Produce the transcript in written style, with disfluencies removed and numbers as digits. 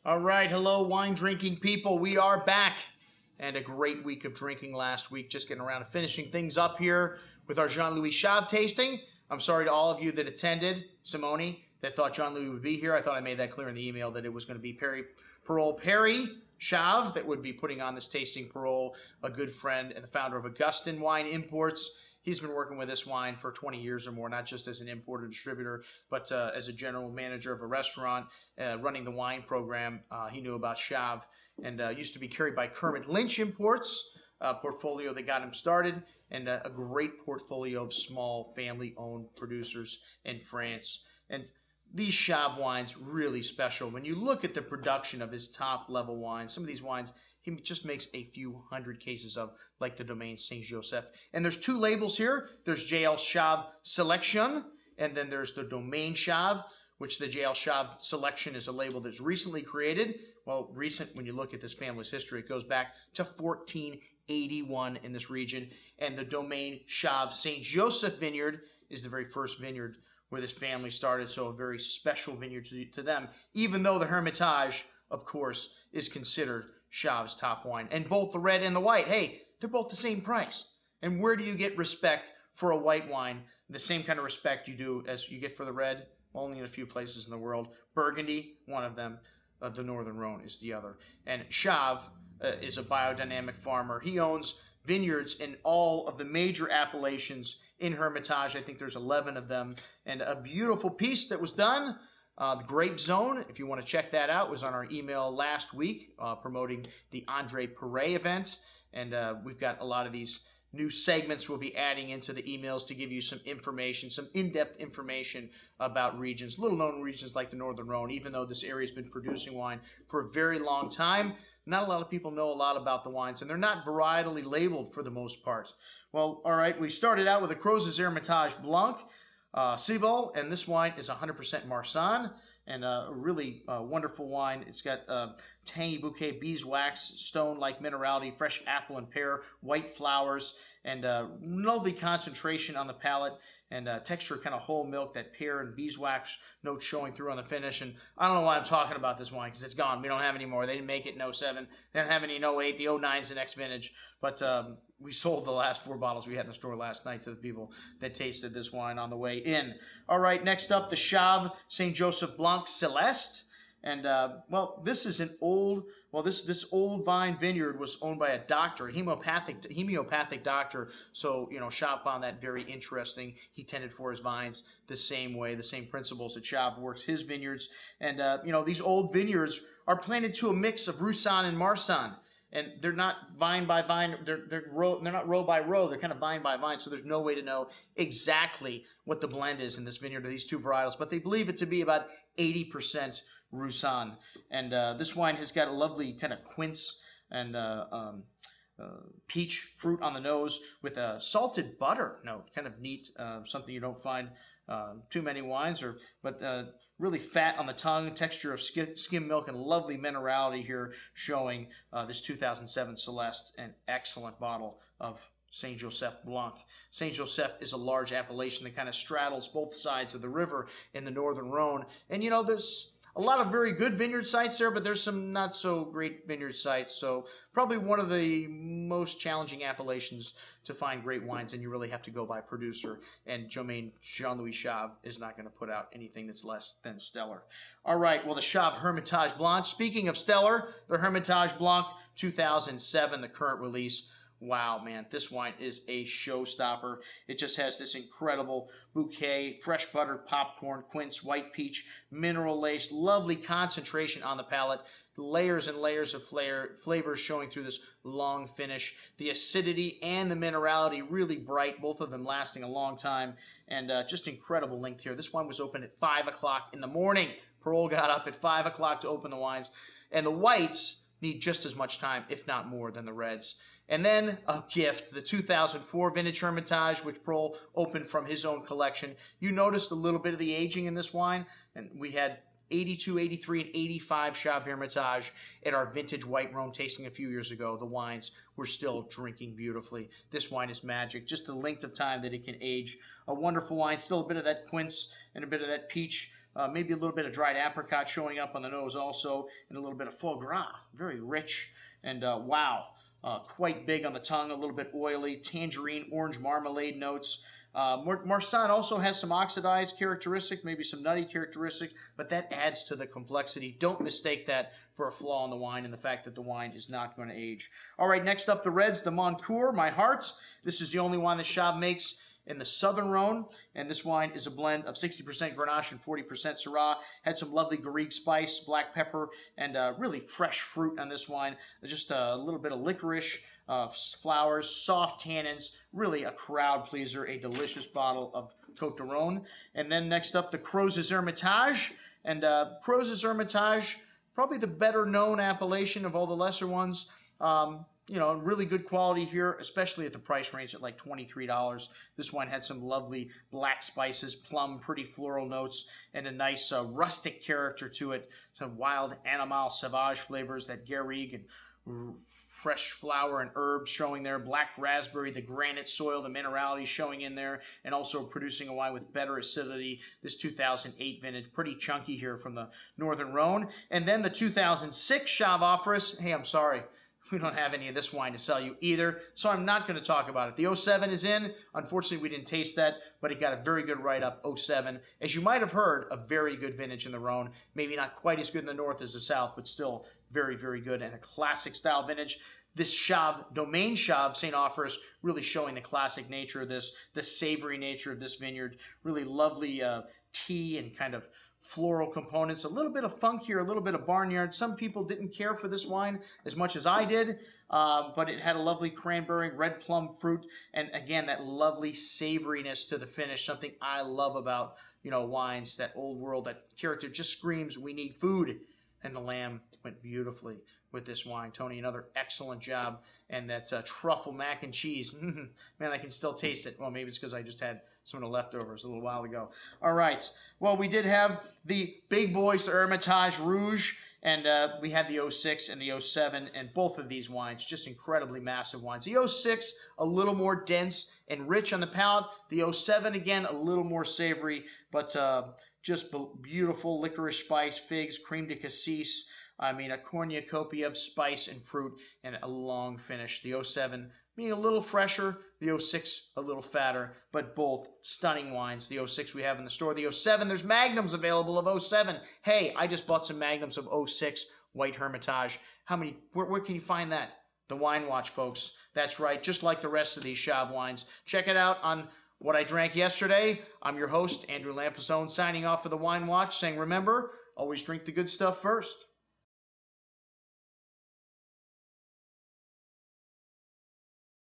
All right, hello, wine drinking people. We are back, and a great week of drinking last week. Just getting around to finishing things up here with our Jean-Louis Chave tasting. I'm sorry to all of you that attended, Simone, that thought Jean-Louis would be here. I thought I made that clear in the email that it was going to be Perry Chave that would be putting on this tasting. Perol, a good friend and the founder of Augustin Wine Imports. He's been working with this wine for 20 years or more, not just as an importer distributor, but as a general manager of a restaurant, running the wine program. He knew about Chave and used to be carried by Kermit Lynch Imports, a portfolio that got him started, and a great portfolio of small family-owned producers in France. And these Chave wines, really special. When you look at the production of his top-level wines, some of these wines he just makes a few hundred cases of, like the Domaine Saint-Joseph. And there's two labels here. There's JL Chave Selection, and then there's the Domaine Chave, which the JL Chave Selection is a label that's recently created. Well, recent, when you look at this family's history, it goes back to 1481 in this region. And the Domaine Chave Saint-Joseph vineyard is the very first vineyard where this family started, so a very special vineyard to them, even though the Hermitage, of course, is considered Chave's top wine. And both the red and the white, hey, they're both the same price. And where do you get respect for a white wine? The same kind of respect you do as you get for the red? Only in a few places in the world. Burgundy, one of them. The Northern Rhone is the other. And Chave is a biodynamic farmer. He owns vineyards in all of the major appellations in Hermitage. I think there's 11 of them. And a beautiful piece that was done. The Grape Zone, if you want to check that out, was on our email last week promoting the Andre Perret event. And we've got a lot of these new segments we'll be adding into the emails to give you some information, some in-depth information about regions, little-known regions like the Northern Rhone. Even though this area has been producing wine for a very long time, not a lot of people know a lot about the wines, and they're not varietally labeled for the most part. Well, all right, we started out with a Crozes Hermitage Blanc, Cibol, and this wine is 100% Marsanne, and a really wonderful wine. It's got tangy bouquet, beeswax, stone-like minerality, fresh apple and pear, white flowers, and lovely concentration on the palate, and texture kind of whole milk, that pear and beeswax note showing through on the finish. And I don't know why I'm talking about this wine, because it's gone. We don't have any more. They didn't make it in 07. They don't have any in 08. The 09's the next vintage. But we sold the last 4 bottles we had in the store last night to the people that tasted this wine on the way in. All right, next up, the Chave Saint-Joseph Blanc Celeste. And, well, this is an old, this old vine vineyard was owned by a doctor, a homeopathic doctor. So, you know, Chave found that very interesting. He tended for his vines the same way, the same principles that Chave works his vineyards. And, you know, these old vineyards are planted to a mix of Roussanne and Marsanne. And they're not vine by vine, they're not row by row, they're kind of vine by vine, so there's no way to know exactly what the blend is in this vineyard of these two varietals, but they believe it to be about 80% Roussanne. And this wine has got a lovely kind of quince and peach fruit on the nose with a salted butter note, kind of neat, something you don't find too many wines, but really fat on the tongue, texture of skim milk, and lovely minerality here showing this 2007 Celeste, an excellent bottle of Saint-Joseph Blanc. Saint-Joseph is a large appellation that kind of straddles both sides of the river in the Northern Rhone. And, you know, there's a lot of very good vineyard sites there, but there's some not so great vineyard sites. So probably one of the most challenging appellations to find great wines, and you really have to go by producer. And Jean-Louis Chave is not going to put out anything that's less than stellar. All right, well, the Chave Hermitage Blanc. Speaking of stellar, the Hermitage Blanc 2007, the current release. Wow, man, this wine is a showstopper. It just has this incredible bouquet, fresh buttered popcorn, quince, white peach, mineral lace, lovely concentration on the palate, layers and layers of flavors showing through this long finish. The acidity and the minerality really bright, both of them lasting a long time, and just incredible length here. This one was open at 5 o'clock in the morning. Perol got up at 5 o'clock to open the wines, and the whites need just as much time, if not more, than the reds. And then a gift, the 2004 Vintage Hermitage, which Perol opened from his own collection. You noticed a little bit of the aging in this wine, and we had 82, 83, and 85 Chave Hermitage at our Vintage White Rhone tasting a few years ago. The wines were still drinking beautifully. This wine is magic. Just the length of time that it can age. A wonderful wine. Still a bit of that quince and a bit of that peach maybe a little bit of dried apricot showing up on the nose also, and a little bit of foie gras. Very rich, and wow, quite big on the tongue, a little bit oily, tangerine, orange marmalade notes. Marsanne also has some oxidized characteristics, maybe some nutty characteristics, but that adds to the complexity. Don't mistake that for a flaw in the wine and the fact that the wine is not going to age. All right, next up, the reds, the Moncour, My Heart. This is the only wine that Chave makes in the Southern Rhone, and this wine is a blend of 60% Grenache and 40% Syrah. Had some lovely Garrigue spice, black pepper, and really fresh fruit on this wine. Just a little bit of licorice, flowers, soft tannins, really a crowd pleaser, a delicious bottle of Côte de Rhône. And then next up, the Crozes Hermitage. And Crozes Hermitage, probably the better known appellation of all the lesser ones. You know, really good quality here, especially at the price range at like $23. This wine had some lovely black spices, plum, pretty floral notes, and a nice rustic character to it. Some wild animal sauvage flavors, that Garrigue and fresh flower and herbs showing there, black raspberry, the granite soil, the minerality showing in there, and also producing a wine with better acidity. This 2008 vintage, pretty chunky here from the Northern Rhone. And then the 2006 Chave offers us, hey, I'm sorry, we don't have any of this wine to sell you either, so I'm not going to talk about it. The 07 is in. Unfortunately, we didn't taste that, but it got a very good write-up, 07. As you might have heard, a very good vintage in the Rhone. Maybe not quite as good in the north as the south, but still very, very good, and a classic-style vintage. This Chave, Domaine Chave St. Offers, really showing the classic nature of this, the savory nature of this vineyard. Really lovely tea and kind of floral components, a little bit of funk here, a little bit of barnyard. Some people didn't care for this wine as much as I did, but it had a lovely cranberry, red plum fruit, and again, that lovely savoriness to the finish, something I love about, you know, wines, that old world, that character just screams, we need food, and the lamb went beautifully with this wine. Tony, another excellent job. And that truffle mac and cheese, man, I can still taste it. Well, maybe it's because I just had some of the leftovers a little while ago. All right. Well, we did have the big boys, the Hermitage Rouge, and we had the 06 and the 07, and both of these wines, just incredibly massive wines. The 06, a little more dense and rich on the palate. The 07, again, a little more savory, but just beautiful licorice spice, figs, creme de cassis. I mean, a cornucopia of spice and fruit, and a long finish. The 07 being a little fresher, the 06 a little fatter, but both stunning wines. The 06 we have in the store. The 07, there's Magnums available of 07. Hey, I just bought some Magnums of 06 White Hermitage. How many, where can you find that? The Wine Watch, folks. That's right, just like the rest of these Chave wines. Check it out on What I Drank Yesterday. I'm your host, Andrew Lampazone, signing off for the Wine Watch, saying remember, always drink the good stuff first.